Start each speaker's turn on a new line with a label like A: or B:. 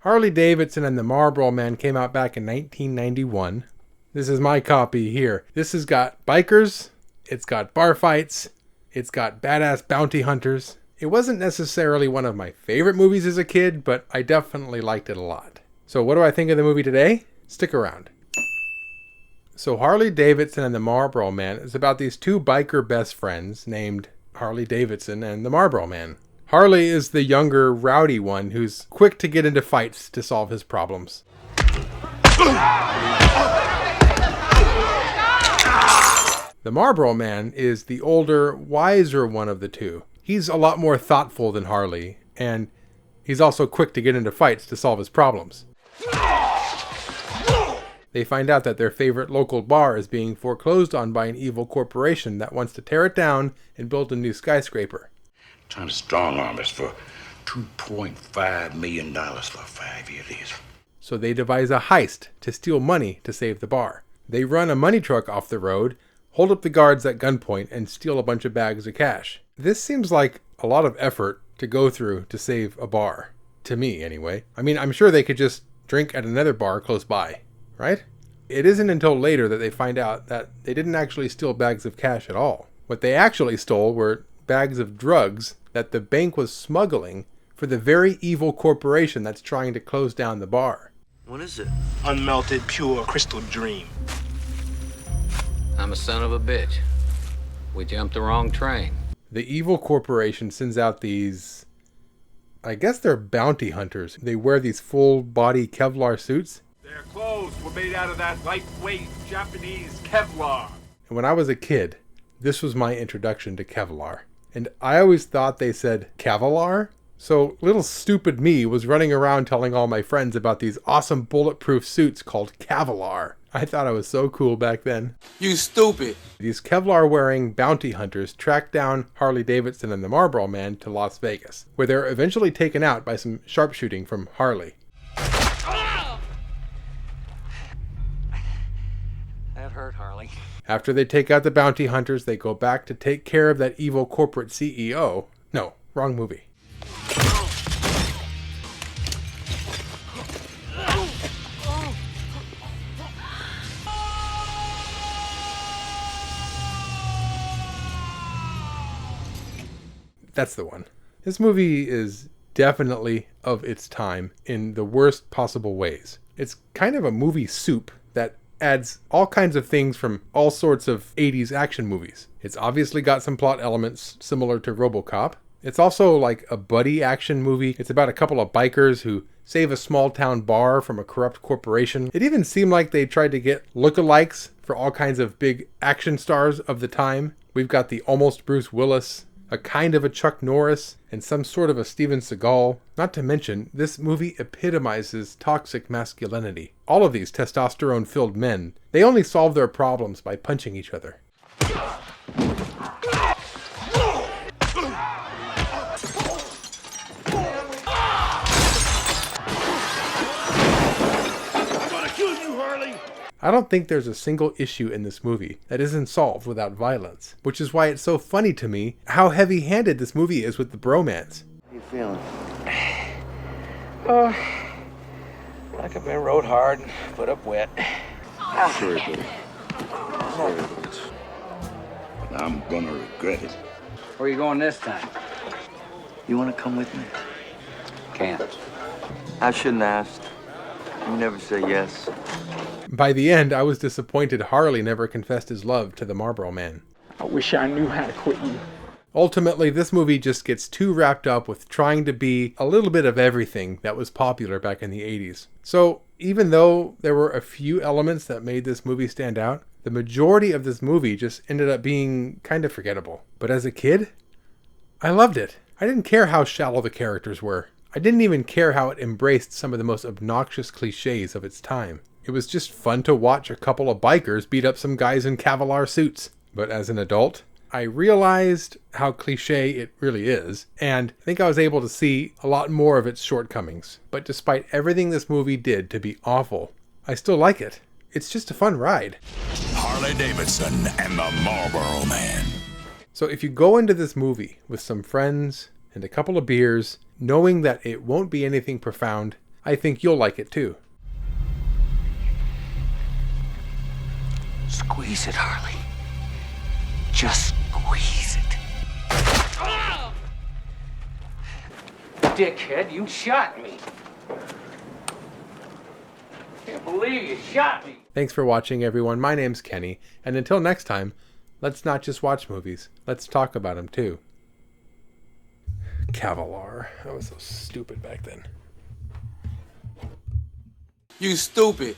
A: Harley Davidson and the Marlboro Man came out back in 1991. This is my copy here. This has got bikers, it's got bar fights, it's got badass bounty hunters. It wasn't necessarily one of my favorite movies as a kid, but I definitely liked it a lot. So what do I think of the movie today? Stick around. So Harley Davidson and the Marlboro Man is about these two biker best friends named Harley Davidson and the Marlboro Man. Harley is the younger, rowdy one who's quick to get into fights to solve his problems. The Marlboro Man is the older, wiser one of the two. He's a lot more thoughtful than Harley, and he's also quick to get into fights to solve his problems. They find out that their favorite local bar is being foreclosed on by an evil corporation that wants to tear it down and build a new skyscraper.
B: Trying to strong arm us for $2.5 million for a 5-year lease.
A: So they devise a heist to steal money to save the bar. They run a money truck off the road, hold up the guards at gunpoint, and steal a bunch of bags of cash. This seems like a lot of effort to go through to save a bar. To me, anyway. I mean, I'm sure they could just drink at another bar close by, right? It isn't until later that they find out that they didn't actually steal bags of cash at all. What they actually stole were bags of drugs that the bank was smuggling for the very evil corporation that's trying to close down the bar.
C: What is it?
D: Unmelted, pure crystal dream.
E: I'm a son of a bitch. We jumped the wrong train.
A: The evil corporation sends out these, I guess they're bounty hunters. They wear these full body Kevlar suits.
F: Their clothes were made out of that lightweight Japanese Kevlar.
A: And when I was a kid, this was my introduction to Kevlar. And I always thought they said Kevlar. So little stupid me was running around telling all my friends about these awesome bulletproof suits called Kevlar. I thought I was so cool back then.
C: You stupid.
A: These Kevlar-wearing bounty hunters track down Harley Davidson and the Marlboro Man to Las Vegas, where they're eventually taken out by some sharpshooting from Harley.
E: That hurt, Harley.
A: After they take out the bounty hunters, they go back to take care of that evil corporate CEO. No, wrong movie. That's the one. This movie is definitely of its time in the worst possible ways. It's kind of a movie soup that adds all kinds of things from all sorts of 80s action movies. It's obviously got some plot elements similar to RoboCop. It's also like a buddy action movie. It's about a couple of bikers who save a small town bar from a corrupt corporation. It even seemed like they tried to get lookalikes for all kinds of big action stars of the time. We've got the almost Bruce Willis, a kind of a Chuck Norris, and some sort of a Steven Seagal. Not to mention, this movie epitomizes toxic masculinity. All of these testosterone-filled men, they only solve their problems by punching each other. I don't think there's a single issue in this movie that isn't solved without violence, which is why it's so funny to me how heavy-handed this movie is with the bromance.
C: How you feeling? Oh, like I've been rode hard and put up wet.
B: Sorry, buddy. Sorry, buddy. But I'm gonna regret it.
E: Where are you going this time?
C: You want to come with me?
E: Can't.
C: I shouldn't ask. You never say yes.
A: By the end, I was disappointed Harley never confessed his love to the Marlboro Man.
D: I wish I knew how to quit you.
A: Ultimately, this movie just gets too wrapped up with trying to be a little bit of everything that was popular back in the 80s. So, even though there were a few elements that made this movie stand out, the majority of this movie just ended up being kind of forgettable. But as a kid, I loved it. I didn't care how shallow the characters were. I didn't even care how it embraced some of the most obnoxious cliches of its time. It was just fun to watch a couple of bikers beat up some guys in Kevlar suits. But as an adult, I realized how cliche it really is, and I think I was able to see a lot more of its shortcomings. But despite everything this movie did to be awful, I still like it. It's just a fun ride.
G: Harley Davidson and the Marlboro Man.
A: So if you go into this movie with some friends and a couple of beers, knowing that it won't be anything profound, I think you'll like it too.
C: Squeeze it, Harley. Just squeeze it.
E: Dickhead, you shot me. Can't believe you shot me.
A: Thanks for watching, everyone. My name's Kenny, and until next time, let's not just watch movies. Let's talk about them too. Kevlar. That was so stupid back then.
H: You stupid.